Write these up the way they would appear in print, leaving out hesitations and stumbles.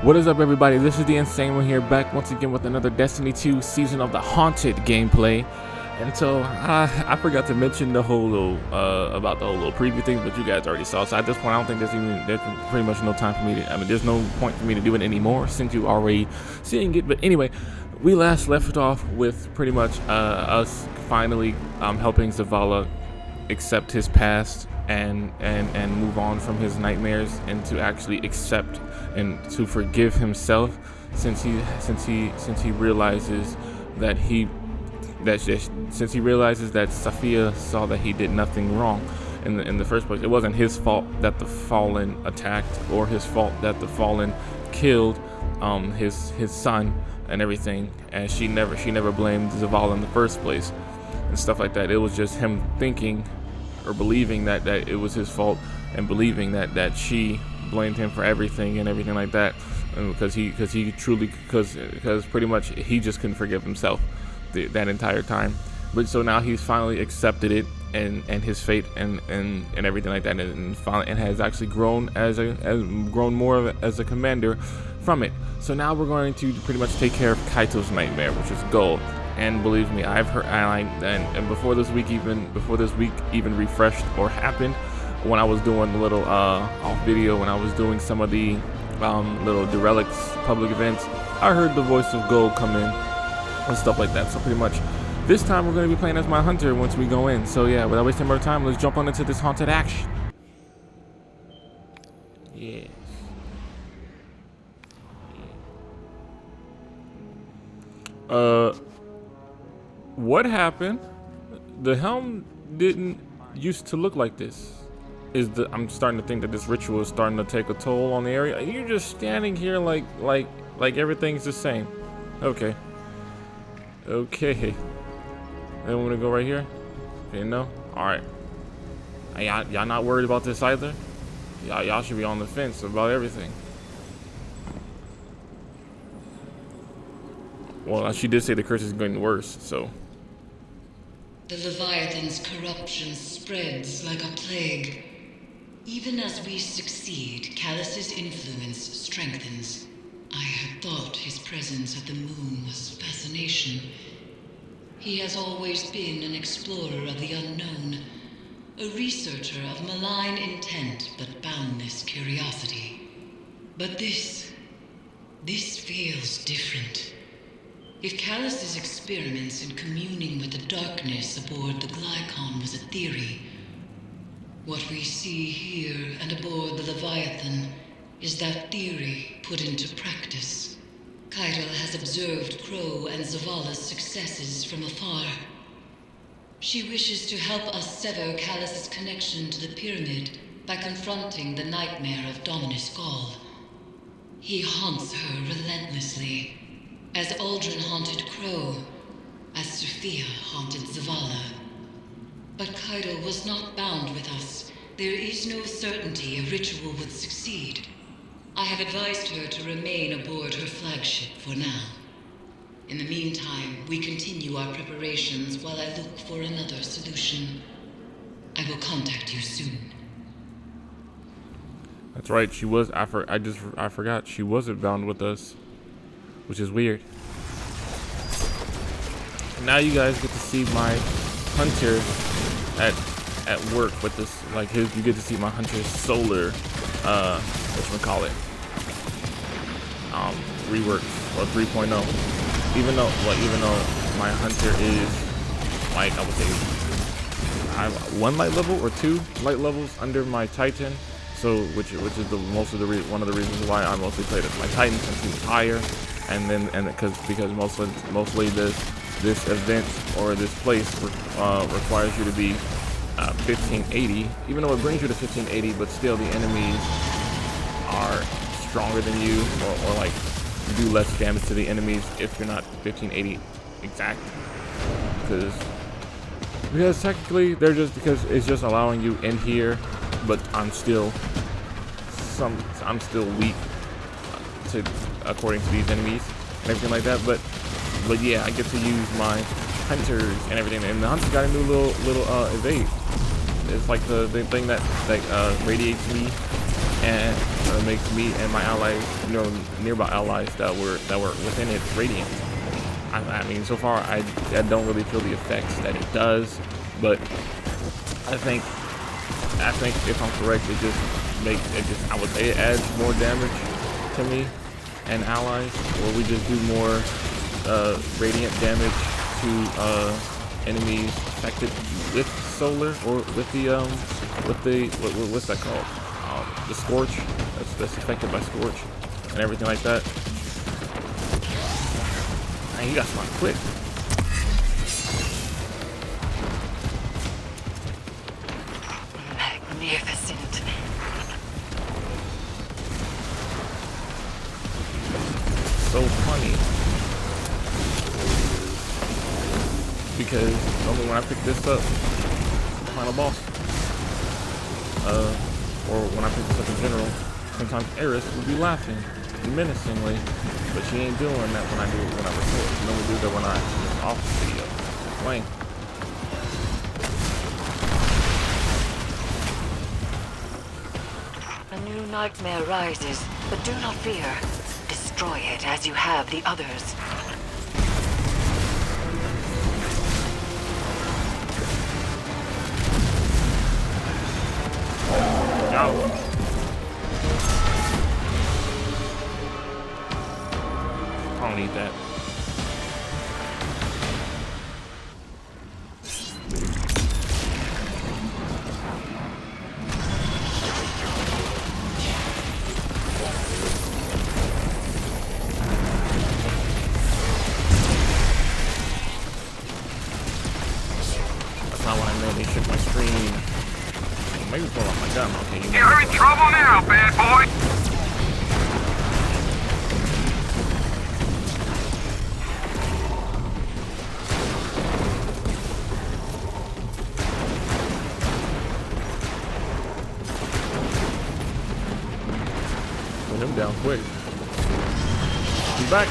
What is up, everybody? This is the Insane One here, back once again with another Destiny 2 Season of the Haunted gameplay. And so I forgot to mention the whole little about the whole little preview thing, but you guys already saw. So at this point, I don't think there's pretty much no time for me to. There's no point for me to do it anymore since you already seeing it. But anyway, we last left off with pretty much us finally helping Zavala accept his past and move on from his nightmares, and to actually accept and to forgive himself, since he realizes that since he realizes that Sophia saw that he did nothing wrong in the first place. It wasn't his fault that the Fallen attacked, or his fault that the Fallen killed his son and everything, and she never blamed Zavala in the first place and stuff like that. It was just him thinking or believing that it was his fault, and believing that she blamed him for everything and everything like that, and because pretty much he just couldn't forgive himself that entire time. But so now he's finally accepted it and his fate and everything like that, and finally and has actually grown grown more as a commander from it. So now we're going to pretty much take care of Caiatl's nightmare, which is gold. And believe me, I've heard, and before this week even refreshed or happened, when I was doing the little off video, when I was doing some of the little Derelicts public events, I heard the voice of Gold come in and stuff like that. So pretty much this time we're going to be playing as my hunter once we go in. So yeah, without wasting more time, let's jump on into this haunted action. Yes. What happened? The H.E.L.M didn't used to look like this. I'm starting to think that this ritual is starting to take a toll on the area. You're just standing here like everything's the same. Okay. Then we're gonna go right here. Okay, no. All right. Y'all not worried about this either? Y'all should be on the fence about everything. Well, she did say the curse is getting worse, so. The Leviathan's corruption spreads like a plague. Even as we succeed, Callus's influence strengthens. I had thought his presence at the moon was fascination. He has always been an explorer of the unknown, a researcher of malign intent but boundless curiosity. But this feels different. If Callus's experiments in communing with the darkness aboard the Glykon was a theory, what we see here and aboard the Leviathan is that theory put into practice. Caiatl has observed Crow and Zavala's successes from afar. She wishes to help us sever Callus's connection to the pyramid by confronting the nightmare of Dominus Gaul. He haunts her relentlessly, as Aldrin haunted Crow, as Sophia haunted Zavala. But Caiatl was not bound with us. There is no certainty a ritual would succeed. I have advised her to remain aboard her flagship for now. In the meantime, we continue our preparations while I look for another solution. I will contact you soon. That's right, she was. I forgot she wasn't bound with us, which is weird. Now you guys get to see my hunter at work with this, you get to see my hunter's solar whatchamacallit, reworks, or 3.0. Even though my hunter is, I would say, I have 1 light level or 2 light levels under my Titan, so which is one of the reasons why I mostly played as my Titan, since he was higher, and because mostly this event or this place requires you to be 1580, even though it brings you to 1580, but still the enemies are stronger than you, or do less damage to the enemies if you're not 1580 exact, because technically because it's just allowing you in here, but I'm still weak according to these enemies and everything like that, but yeah, I get to use my hunters and everything, and the hunter's got a new little evade. It's like the thing that radiates me and it makes me and my allies, nearby allies that were within it radiant. I mean, so far I don't really feel the effects that it does, but I think if I'm correct, I would say it adds more damage to me and allies, or we just do more radiant damage to enemies affected with solar, or with the what's that called? The scorch. That's affected by scorch and everything like that. Man, you got smart quick. Magnificent. So funny, because only when I pick this up, final boss, or when I pick this up in general, sometimes Eris will be laughing menacingly, but she ain't doing that when I record. She normally do that when I'm off the video playing. A new nightmare rises, but do not fear. Destroy it as you have the others. No. I don't need that. That's not what I meant. They shook my screen. Maybe pull off my gun. Okay, You're in trouble now, bad boy! Put him down quick. He's back.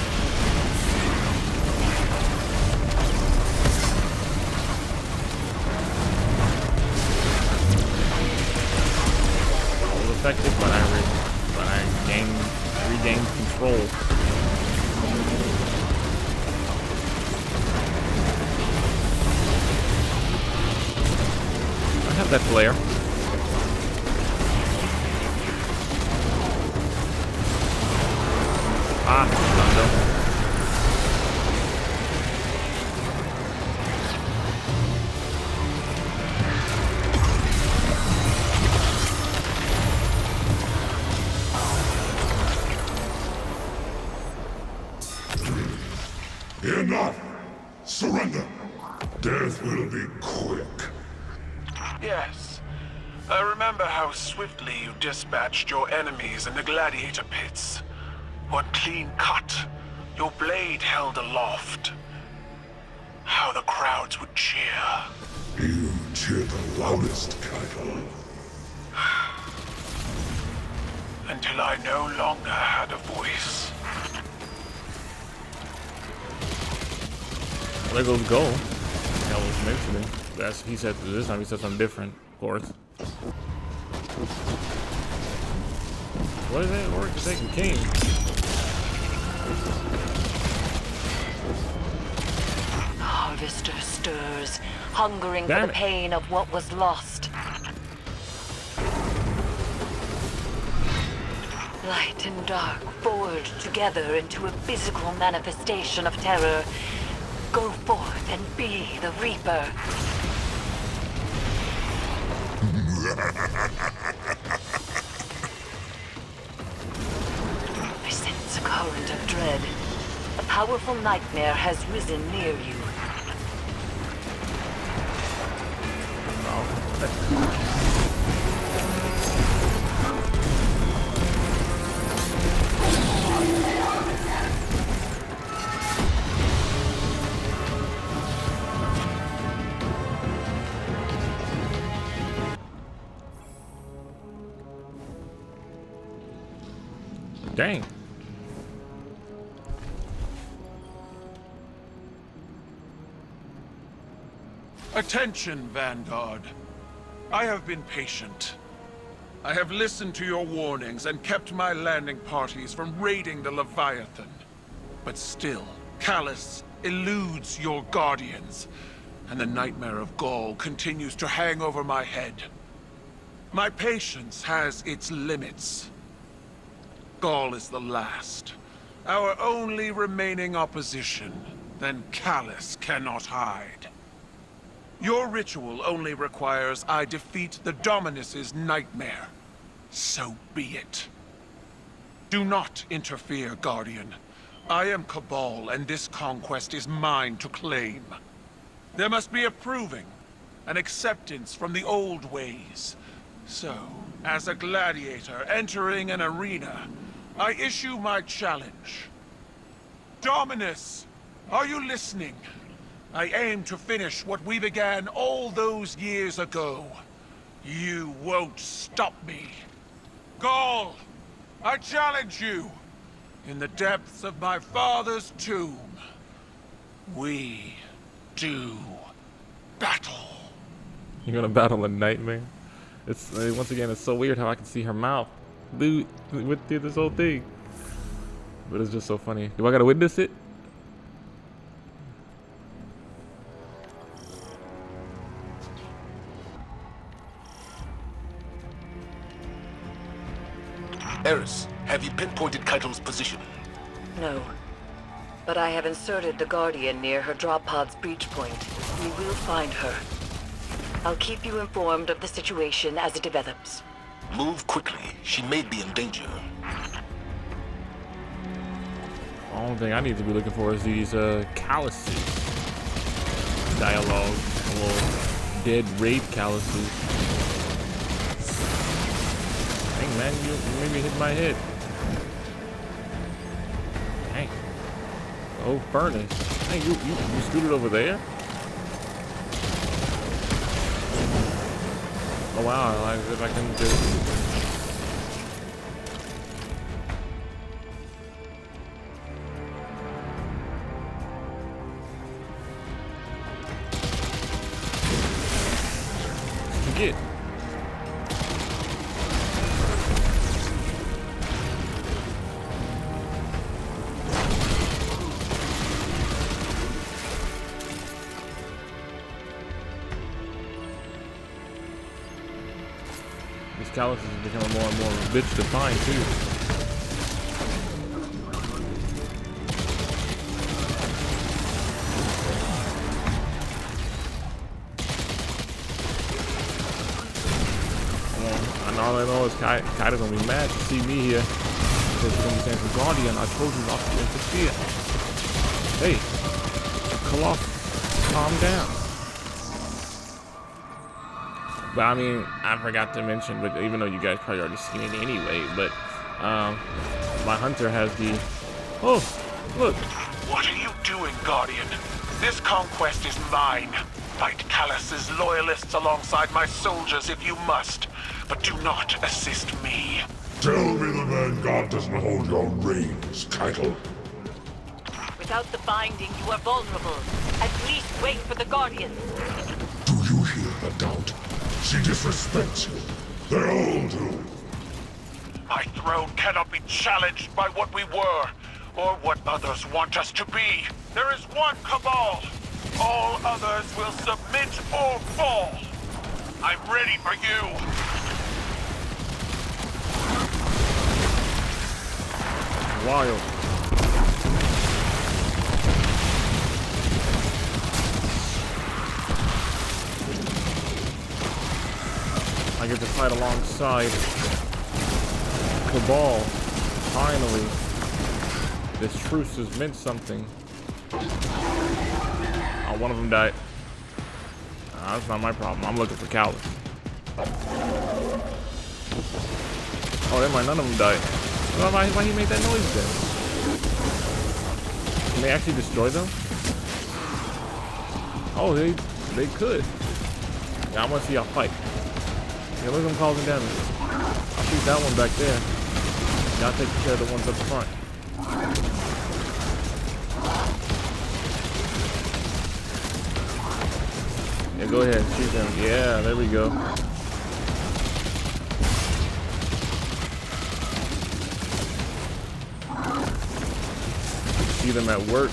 Effective, but I regained control. I have that flare. No. Enough! Surrender! Death will be quick. Yes. I remember how swiftly you dispatched your enemies in the gladiator pits. What clean cut. Your blade held aloft. How the crowds would cheer. You cheer the loudest, Caiatl. Until I no longer had a voice. There goes goal. That was mentioning. He said this time. He said something different, of course. What is that? Or taking king. Harvester stirs, hungering Damn for the it. pain of what was lost. Light and dark forged together into a physical manifestation of terror. Go forth and be the Reaper. I sense a current of dread. A powerful nightmare has risen near you. Dang. Attention, Vanguard. I have been patient. I have listened to your warnings and kept my landing parties from raiding the Leviathan. But still, Callus eludes your guardians, and the nightmare of Gaul continues to hang over my head. My patience has its limits. Gaul is the last, our only remaining opposition. Then Callus cannot hide. Your ritual only requires I defeat the Dominus's nightmare. So be it. Do not interfere, Guardian. I am Cabal, and this conquest is mine to claim. There must be a proving, an acceptance from the old ways. So, as a gladiator entering an arena, I issue my challenge. Dominus, are you listening? I aim to finish what we began all those years ago. You won't stop me. Gaul, I challenge you. In the depths of my father's tomb, we do battle. You're gonna battle a nightmare? It's once again, it's so weird how I can see her mouth, dude, with through this whole thing. But it's just so funny. Do I gotta witness it? Eris, have you pinpointed Caithl's position? No. But I have inserted the Guardian near her drop pod's breach point. We will find her. I'll keep you informed of the situation as it develops. Move quickly. She may be in danger. The only thing I need to be looking for is these calluses. Dialogue. Little dead raid calluses. Dang, man, you made me hit my head. Dang. Oh, furnace. Hey, you scooted over there? Oh wow, like if I can do. Get. These calluses are becoming more and more of a bitch to find too. And all I know is Kai's gonna be mad to see me here. Because he's gonna be saying, Guardian, I told you not to interfere. Hey, Colossus, calm down. But I mean, I forgot to mention, but even though you guys probably already seen it anyway, but my hunter has the, oh, look. What are you doing, Guardian? This conquest is mine. Fight Callus's loyalists alongside my soldiers if you must, but do not assist me. Tell me the Vanguard doesn't hold your reins, Caiatl. Without the binding, you are vulnerable. At least wait for the Guardian. Do you hear the doubt? She disrespects you. They all do. My throne cannot be challenged by what we were, or what others want us to be. There is one Cabal. All others will submit or fall. I'm ready for you. Wild. I get to fight alongside Cabal. Finally. This truce has meant something. Oh, one of them died. That's not my problem. I'm looking for Callus. Oh, never mind. None of them died. Why he made that noise then? Can they actually destroy them? Oh, they could. Yeah, I want to see y'all fight. Yeah, look at them causing damage. I'll shoot that one back there. Y'all take care of the ones up front. Yeah, go ahead, shoot them. Yeah, there we go. see them at work.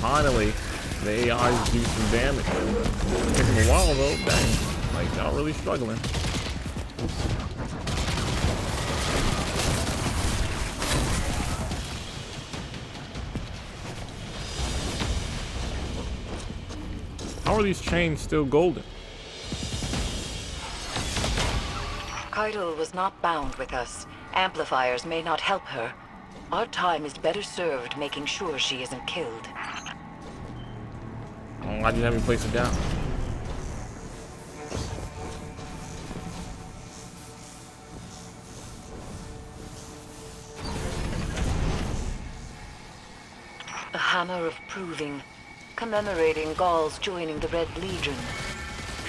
Finally, the AIs do some damage. It's taking a while though, dang. Like, y'all really struggling. How are these chains still golden? Caiatl was not bound with us. Amplifiers may not help her. Our time is better served making sure she isn't killed. Oh, why'd you have me place it down? A hammer of proving, commemorating Gauls joining the Red Legion.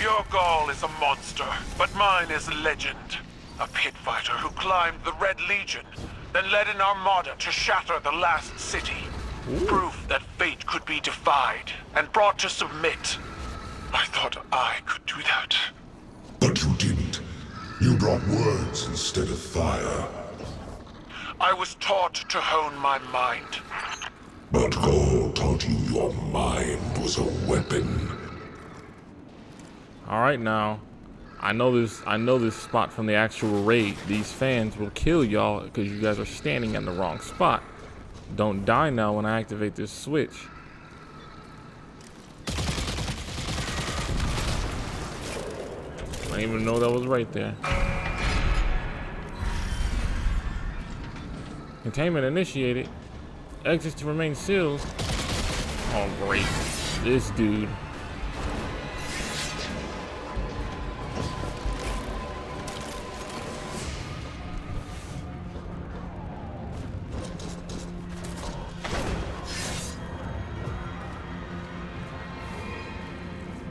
Your Gaul is a monster, but mine is a legend. A pit fighter who climbed the Red Legion, then led an armada to shatter the last city. Proof that fate could be defied and brought to submit. I thought I could do that. But you didn't. You brought words instead of fire. I was taught to hone my mind. But Gaul taught you your mind was a weapon. All right, now, I know this spot from the actual raid. These fans will kill y'all because you guys are standing in the wrong spot. Don't die now when I activate this switch. I didn't even know that was right there. Containment initiated. Exits to remain sealed. Oh, great. This dude.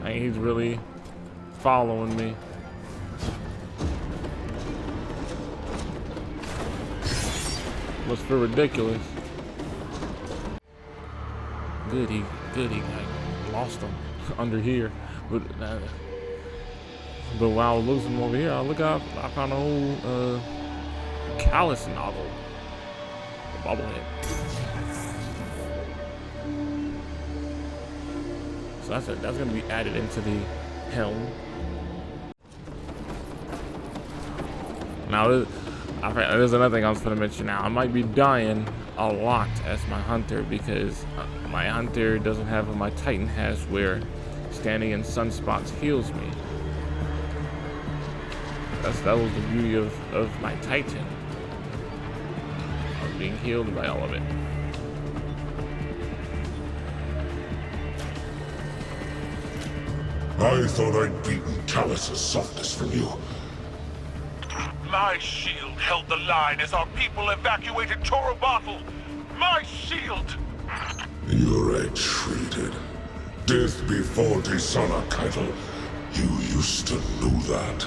He's really following me. Must feel ridiculous. Good, he like, lost him under here. But while I was losing him over here, I found a whole Callus novel. The bobblehead. So that's gonna be added into the H.E.L.M. Now, there's another thing I was gonna mention. Now, I might be dying a lot as my hunter because my hunter doesn't have what my Titan has, where standing in sunspots heals me. That was the beauty of my Titan. I was being healed by all of it. I thought I'd beaten Callus's softness from you. My shield held the line as our people evacuated Torobatl. My shield! You retreated. Death before Zavala And Caiatl. You used to know that.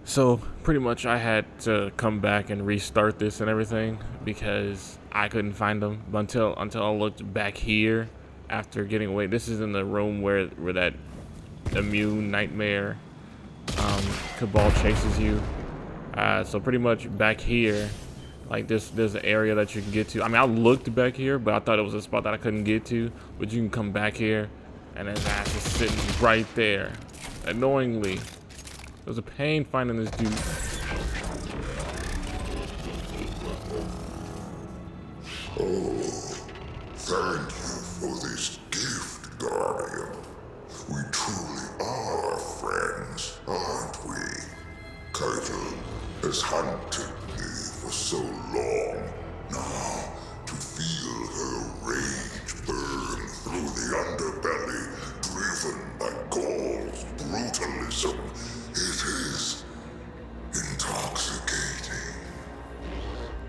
So pretty much I had to come back and restart this and everything because I couldn't find them until I looked back here after getting away. This is in the room where that immune nightmare Cabal chases you. So pretty much back here, like there's an area that you can get to. I mean, I looked back here, but I thought it was a spot that I couldn't get to. But you can come back here, and his ass is sitting right there. Annoyingly, it was a pain finding this dude. Oh, thank you for this gift, Guardian. We truly are friends, aren't we? Caiatl has hunted me for so long. Now, to feel her rage burn through the underbelly, driven by Gaul's brutalism, it is intoxicating.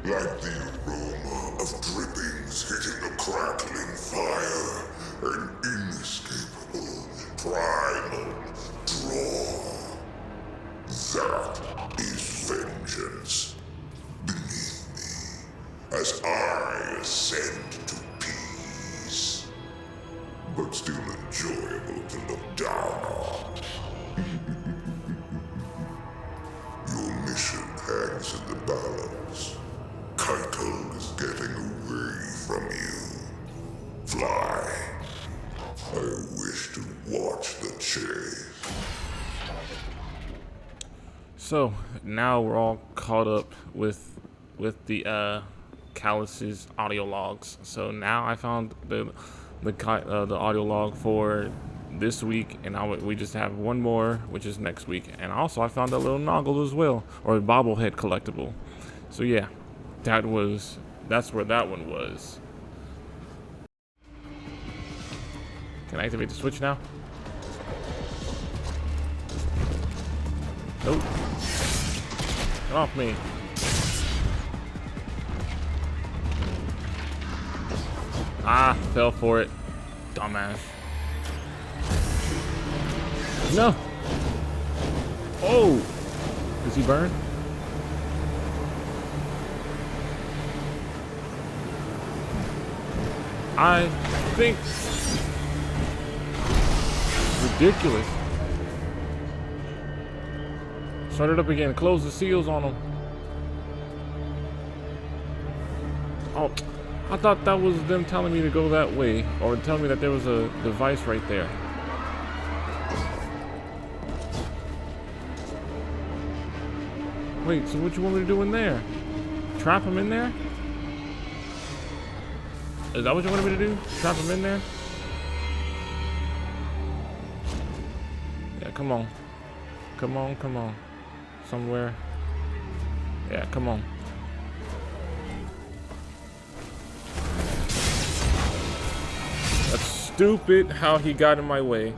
Like the aroma of drippings hitting a crackling fire, an inescapable, primal draw. That is vengeance. Beneath me, as I ascend to peace. But still enjoyable to look down on. Your mission hangs in the balance. Caiatl is getting from you. Fly. I wish to watch the chase. So now we're all caught up with the Callus's audio logs. So now I found the audio log for this week, and we just have one more, which is next week. And also I found a little noggle as well, or a bobblehead collectible. So yeah, that's where that one was. Can I activate the switch now? Nope. Get off me. Ah, fell for it. Dumbass. No. Oh. Does he burn? I think. Ridiculous. Start it up again. Close the seals on them. Oh, I thought that was them telling me to go that way, or telling me that there was a device right there. Wait, so what you want me to do in there? Trap him in there? Is that what you wanted me to do? Trap him in there? Yeah, come on. Come on, come on. Somewhere. Yeah, come on. That's stupid how he got in my way.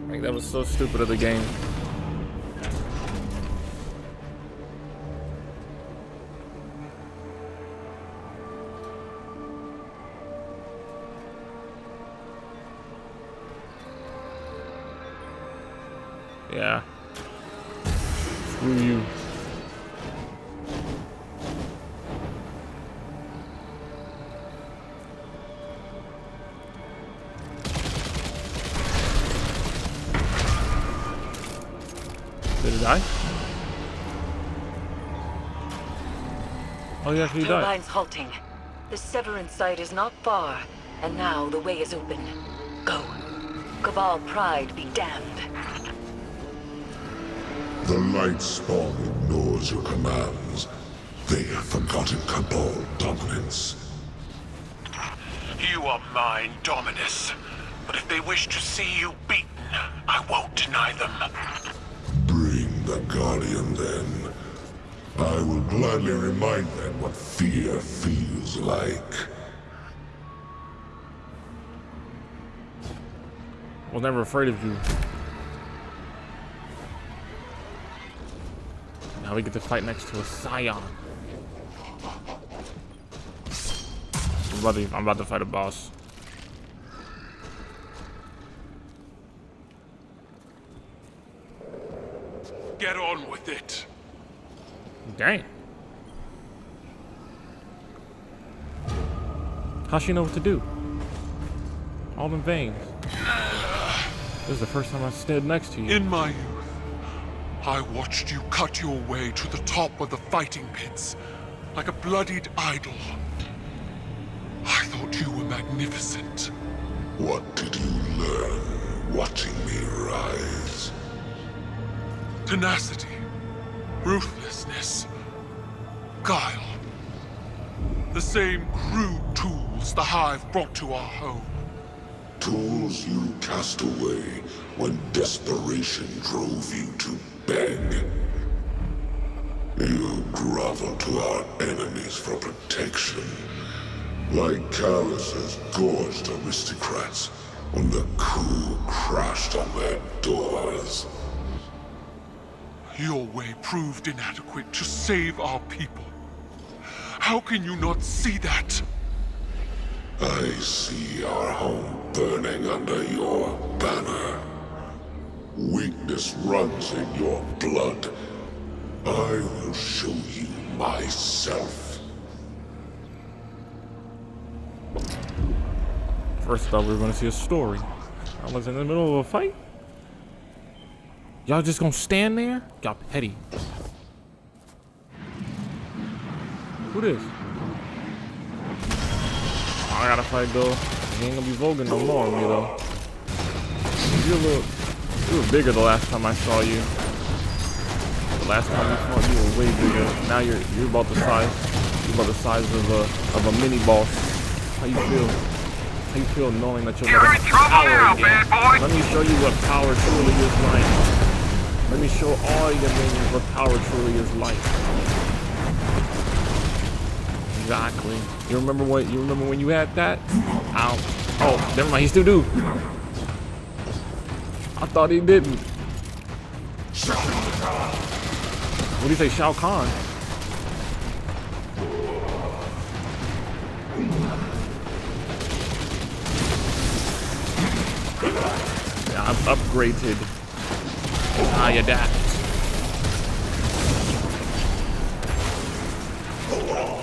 Like, that was so stupid of the game. Yeah. Screw you. Did he die? Oh, he actually died. Turbine's halting. The Severance site is not far, and now the way is open. Go. Cabal pride be damned. The light spawn ignores your commands. They have forgotten Cabal dominance. You are mine, Dominus. But if they wish to see you beaten, I won't deny them. Bring the Guardian then. I will gladly remind them what fear feels like. I was never afraid of you. Now we get to fight next to a Scion. I'm about to fight a boss. Get on with it. Dang. How's she know what to do? All in veins. This is the first time I stood next to you. In my youth, I watched you cut your way to the top of the fighting pits, like a bloodied idol. I thought you were magnificent. What did you learn watching me rise? Tenacity, ruthlessness, guile. The same crude tools the Hive brought to our home. Tools you cast away when desperation drove you to beg. You grovel to our enemies for protection, like Callus's gorged aristocrats when the coup crashed on their doors. Your way proved inadequate to save our people. How can you not see that? I see our home burning under your banner. Weakness runs in your blood. I will show you myself. First thought we were gonna see a story. I was in the middle of a fight. Y'all just gonna stand there? Y'all petty. Who this? I gotta fight though. He ain't gonna be voguing no more on me though. You were bigger the last time I saw you. The last time we fought, you were way bigger. Now you're about the size of a mini boss. How you feel? How you feel knowing that you're like power again? Let me show you what power truly is like. Let me show all your minions what power truly is like. Exactly. You remember when you had that? Ow. Oh, never mind. He still do. I thought he didn't. What do you say, Shao Kahn? Yeah, I've upgraded. I adapt. A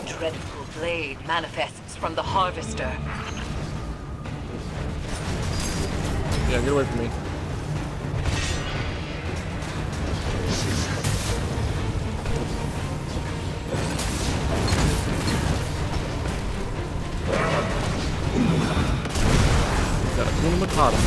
dreadful blade manifests from the Harvester. Yeah, get away from me. Got a Kuna Matata.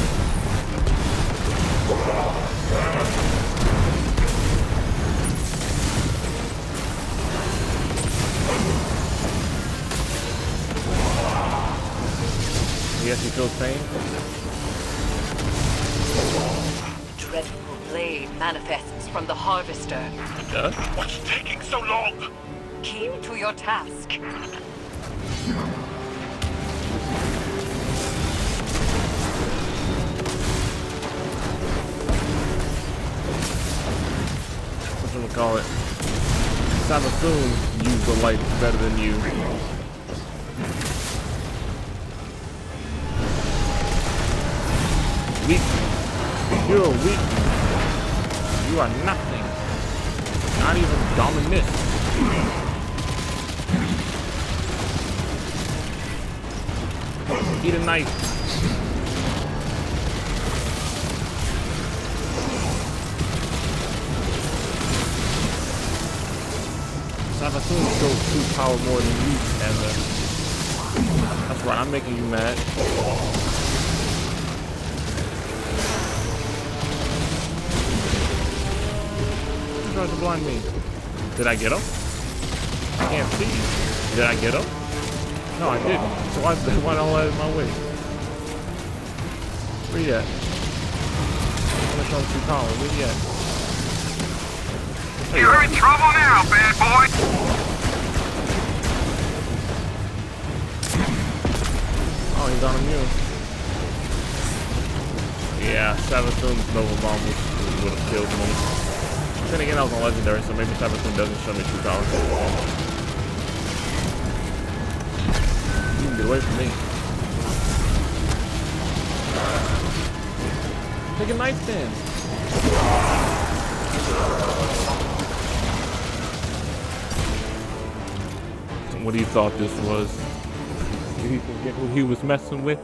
Yes, he feels pain. Dreadful blade manifests from the Harvester. It does? What's taking so long? Keep to your task. Call it. Savathun use the light better than you. Weak. You're weak. You are nothing. Not even Dominus. Eat a knife. Savathun shows true power more than you ever. That's right, I'm making you mad. Who tried to blind me? Did I get him? I can't see. Did I get him? No, I didn't. So why don't I let it my way? Where you at? I'm gonna show him true power. Where you at? You're in trouble now, bad boy! Oh, he's on immune. Yeah, Savathun's Nova Bomb would have killed me. Then again, I was on Legendary, so maybe Savathun doesn't show me true power. You can get away from me. Take a knife then. What do you thought this was? Did he forget who he was messing with?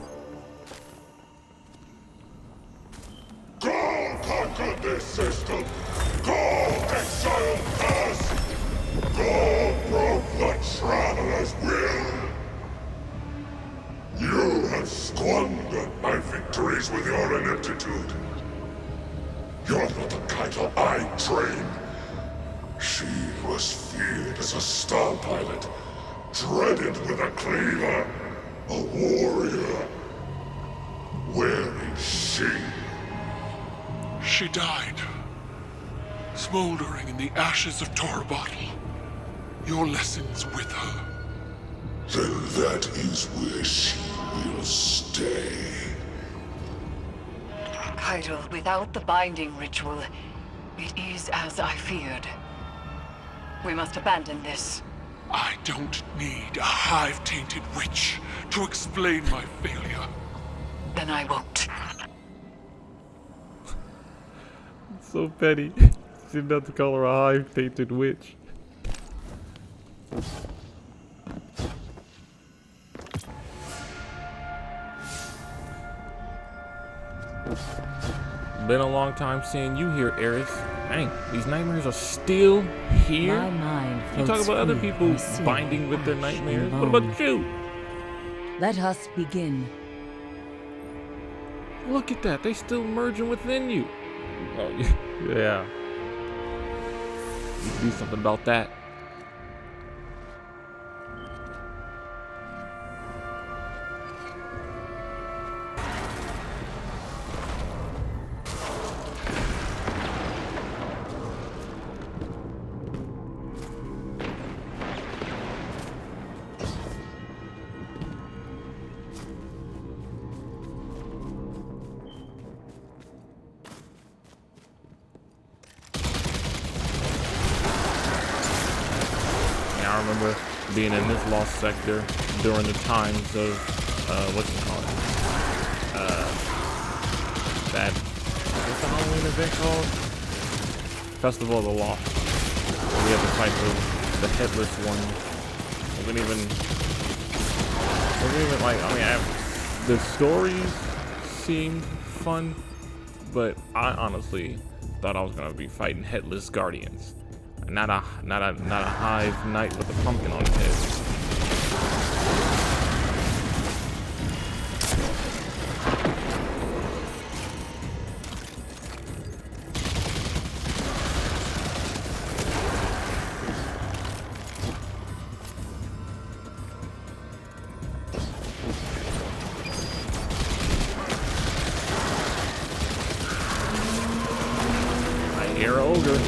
Go conquer this system! Go exile us! Go broke the Traveler's will! You have squandered my victories with your ineptitude. You're not the Caiatl I trained. She was feared as a star pilot, dreaded with a cleaver, a warrior. Where is she? She died, smoldering in the ashes of Torabottle. Your lessons with her. Then that is where she will stay. Caiatl, without the binding ritual, it is as I feared. We must abandon this. I don't need a hive-tainted witch to explain my failure. Then I won't. So petty. Didn't have to call her a hive-tainted witch. Been a long time seeing you here, Eris. Dang, these nightmares are still here? My mind You talk floats about other free people in a sea of binding with their ash nightmares. and What bone. about you? Let us begin. Look at that. They still merging within you. Oh, yeah. You do something about that. I remember being in this lost sector during the times of, what's it called? What's the Halloween event called? Festival of the Lost. We had to fight the headless one. Wasn't even like, I mean, the stories seemed fun, but I honestly thought I was gonna be fighting headless guardians. Not a hive knight with a pumpkin on his head. I hear an ogre.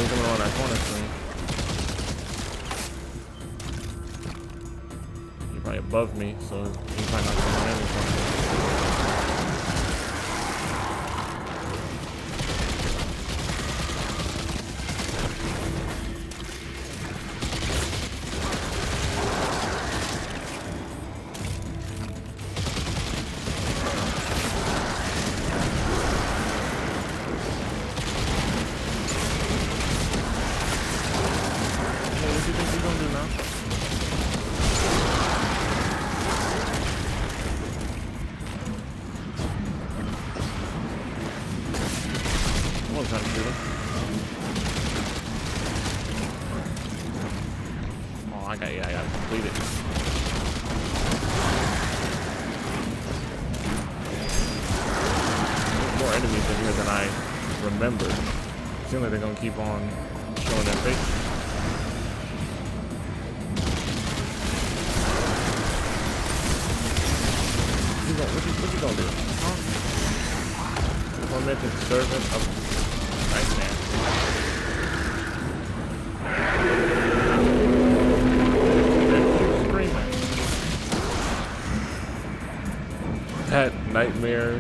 Coming on that corner screen. You're probably above me, so you're probably not coming in or something. What do you think you're gonna do now? I wasn't trying to shoot him. Oh, I got completed. There's more enemies in here than I remembered. Seems like they're gonna keep on showing their face. What you gonna do? Huh? Tormented servant of Nightmare. Screaming. That nightmare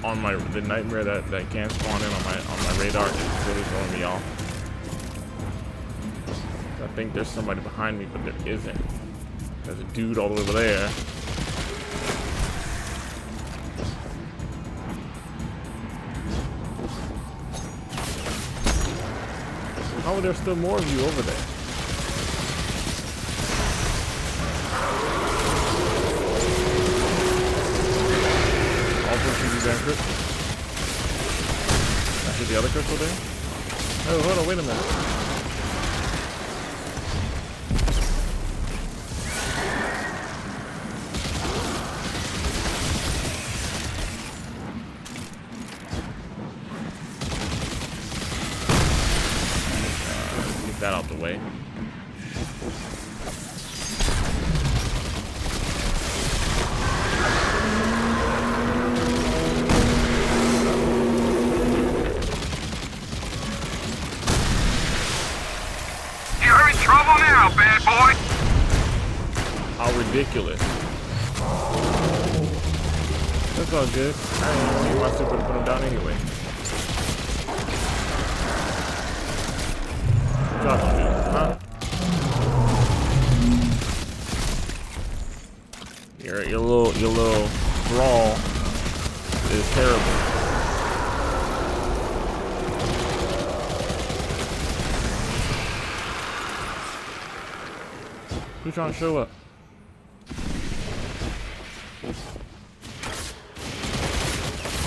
on the nightmare that can't spawn in on my radar is really throwing me off. I think there's somebody behind me, but there isn't. There's a dude all the way over there. How are there still more of you over there? Also shoot you that crystal. I shoot the other crystal there? Oh, hold on, wait a minute. That out the way. You're in trouble now, bad boy. How ridiculous. That's all good. I didn't need my super to put him down anyway. Job on you, huh? Your little brawl is terrible. Who's trying to show up?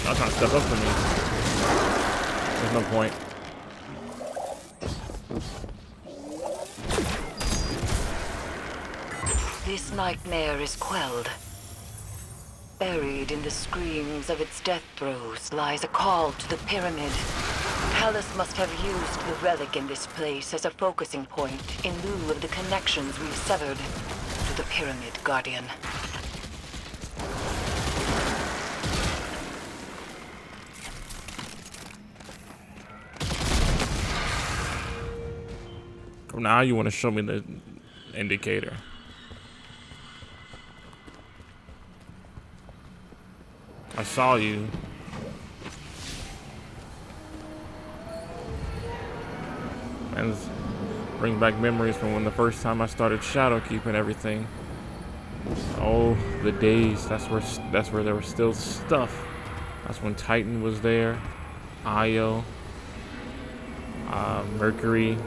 Y'all trying to step up for me. There's no point. this nightmare is quelled. Buried in the screams of its death throes lies a call to the pyramid. Callus must have used the relic in this place as a focusing point in lieu of the connections we've severed to the Pyramid Guardian. Now you want to show me the indicator. I saw you. And bring back memories from when the first time I started Shadowkeep and everything. Oh, the days. That's where there was still stuff. That's when Titan was there, Io, Mercury,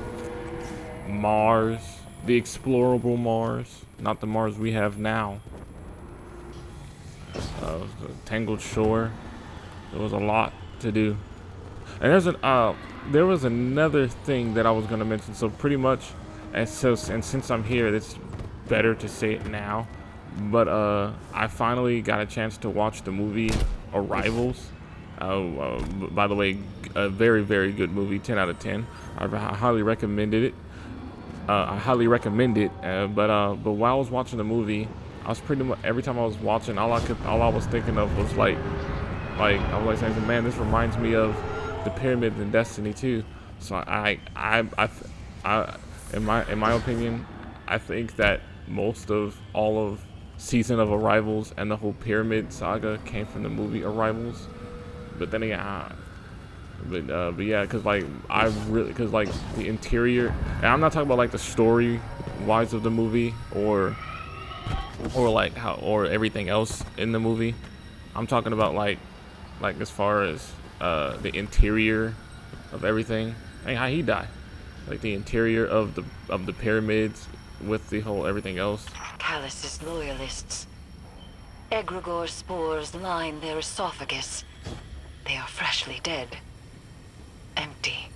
Mars, the explorable Mars, not the Mars we have now. The Tangled Shore. There was a lot to do. And there was another thing that I was gonna mention. So pretty much, and since I'm here, it's better to say it now. But I finally got a chance to watch the movie Arrivals. By the way, a very, very good movie, 10 out of 10. I highly recommended it. But while I was watching the movie, I was pretty much, every time I was watching, all I was thinking of was like I was saying, man, this reminds me of the pyramids in Destiny 2. So in my opinion, I think that all of Season of Arrivals and the whole pyramid saga came from the movie Arrivals. But then again, but yeah, because the interior, and I'm not talking about like the story wise of the movie or everything else in the movie. I'm talking about like as far as the interior of everything. Hey, how he died? Like the interior of the pyramids with the whole everything else. Callus's loyalists. Egregore spores line their esophagus. They are freshly dead. Empty.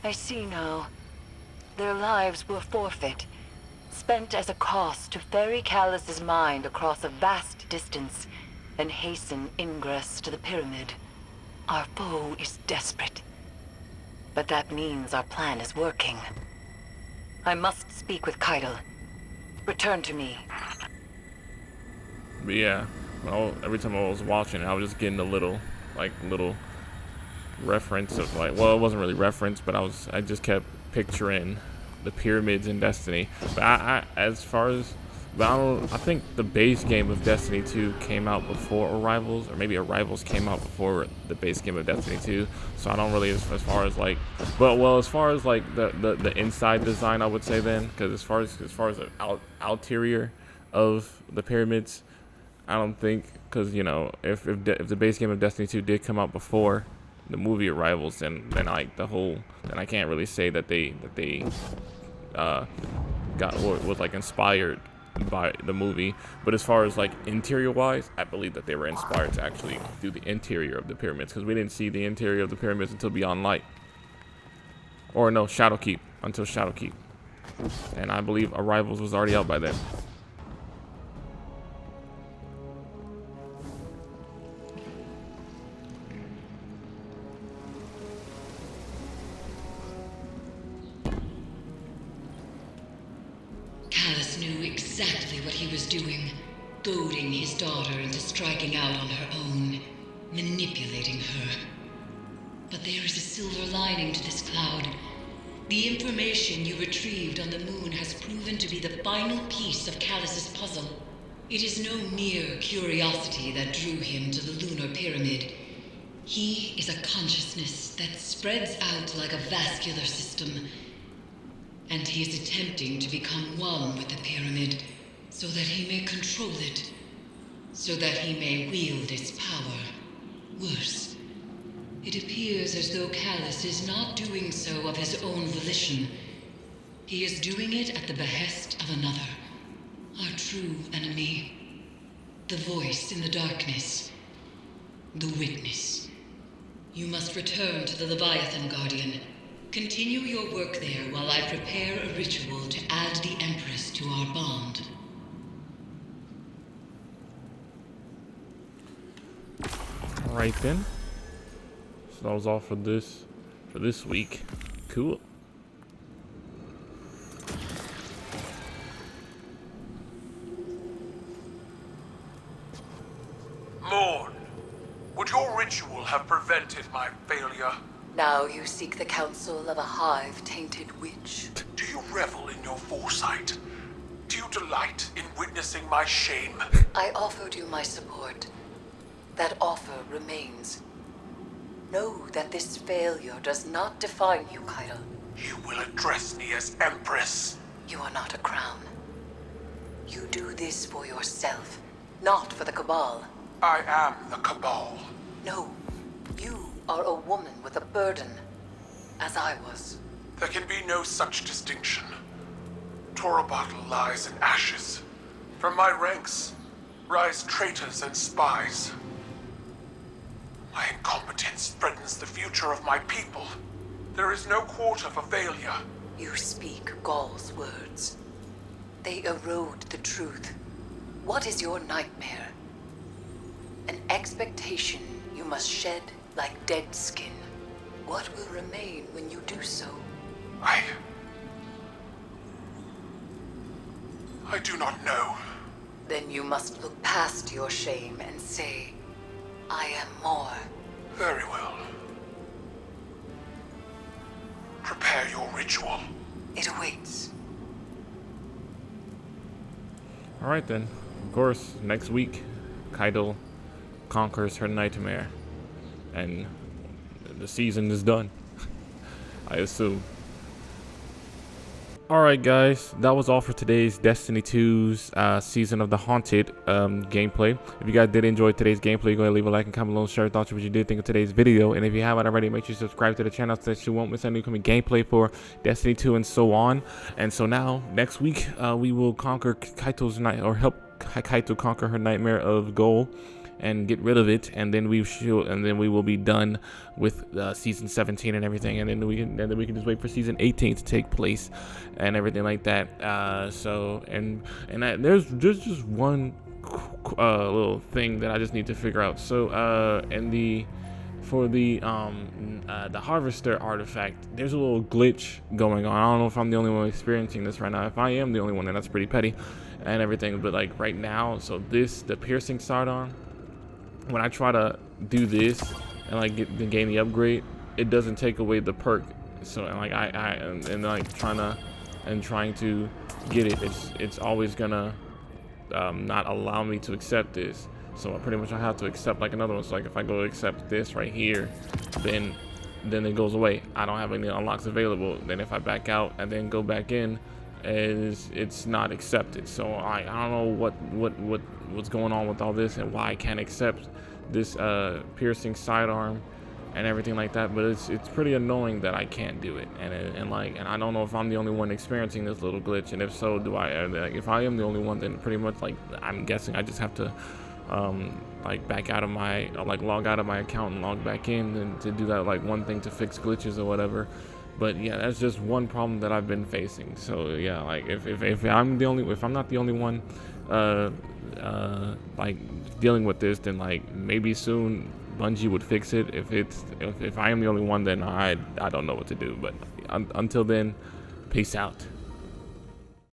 I see now. Their lives were forfeit, spent as a cost to ferry Callus's mind across a vast distance and hasten ingress to the pyramid. Our foe is desperate. But that means our plan is working. I must speak with Caiatl. Return to me. But yeah, every time I was watching it, I was just getting a little reference of it wasn't really reference, but I just kept picturing the pyramids in Destiny. But I think the base game of Destiny 2 came out before Arrivals, or maybe Arrivals came out before the base game of Destiny 2. So I don't really, as far as like the inside design, I would say then, because as far as the outerior of the pyramids, I don't think, because if the base game of Destiny 2 did come out before the movie Arrivals, then I can't really say that they was like inspired by the movie. But as far as like interior wise, I believe that they were inspired to actually do the interior of the pyramids, because we didn't see the interior of the pyramids until Beyond Light, or no, Shadowkeep, until Shadowkeep, and I believe Arrivals was already out by then. Callus knew exactly what he was doing, goading his daughter into striking out on her own, manipulating her. But there is a silver lining to this cloud. The information you retrieved on the moon has proven to be the final piece of Callus's puzzle. It is no mere curiosity that drew him to the lunar pyramid. He is a consciousness that spreads out like a vascular system. And he is attempting to become one with the pyramid, so that he may control it, so that he may wield its power. Worse, it appears as though Callus is not doing so of his own volition. He is doing it at the behest of another, our true enemy, the voice in the darkness, the witness. You must return to the Leviathan Guardian. Continue your work there while I prepare a ritual to add the Empress to our bond. right then. So that was all for this week. Cool. Morn, would your ritual have prevented my failure? Now you seek the counsel of a hive-tainted witch. Do you revel in your foresight? Do you delight in witnessing my shame? I offered you my support. That offer remains. Know that this failure does not define you, Caiatl. You will address me as Empress. You are not a crown. You do this for yourself, not for the Cabal. I am the Cabal. No, you are a woman with a burden, as I was. There can be no such distinction. Torobatl lies in ashes. From my ranks rise traitors and spies. My incompetence threatens the future of my people. There is no quarter for failure. You speak Gaul's words. They erode the truth. What is your nightmare? An expectation you must shed like dead skin. What will remain when you do so? I do not know. Then you must look past your shame and say, I am more. Very well. Prepare your ritual. It awaits. Alright then. Of course, next week, Caiatl conquers her nightmare. And the season is done. I assume. Alright guys, that was all for today's Destiny 2's Season of the Haunted gameplay. If you guys did enjoy today's gameplay, go ahead and leave a like and comment below, share your thoughts what you did think of today's video. And if you haven't already, make sure you subscribe to the channel so that you won't miss any coming gameplay for Destiny 2 and so on. And so now, next week, we will conquer Caiatl's night, or help Caiatl conquer her nightmare of Goal and get rid of it, and then we will be done with season 17 and everything, and then we can just wait for season 18 to take place and everything like that. There's just one little thing that I just need to figure out. So for the harvester artifact, there's a little glitch going on. I don't know if I'm the only one experiencing this right now. If I am the only one, then that's pretty petty and everything, but like right now, so the piercing sidearm, when I try to do this and like gain the upgrade, it doesn't take away the perk. So like trying to get it, it's always gonna not allow me to accept this. So pretty much I have to accept like another one. So like if I go accept this right here, then it goes away. I don't have any unlocks available. Then if I back out and then go back in, it's not accepted. So I don't know what's going on with all this and why I can't accept this piercing sidearm and everything like that, but it's pretty annoying that I can't do it, and I don't know if I'm the only one experiencing this little glitch, and if so, if I am the only one, then pretty much like I'm guessing I just have to like back out of my log out of my account and log back in, and to do that like one thing to fix glitches or whatever. But yeah, that's just one problem that I've been facing. So yeah, like if I'm not the only one like dealing with this, then like maybe soon Bungie would fix it. If I am the only one, then I don't know what to do. But until then, peace out.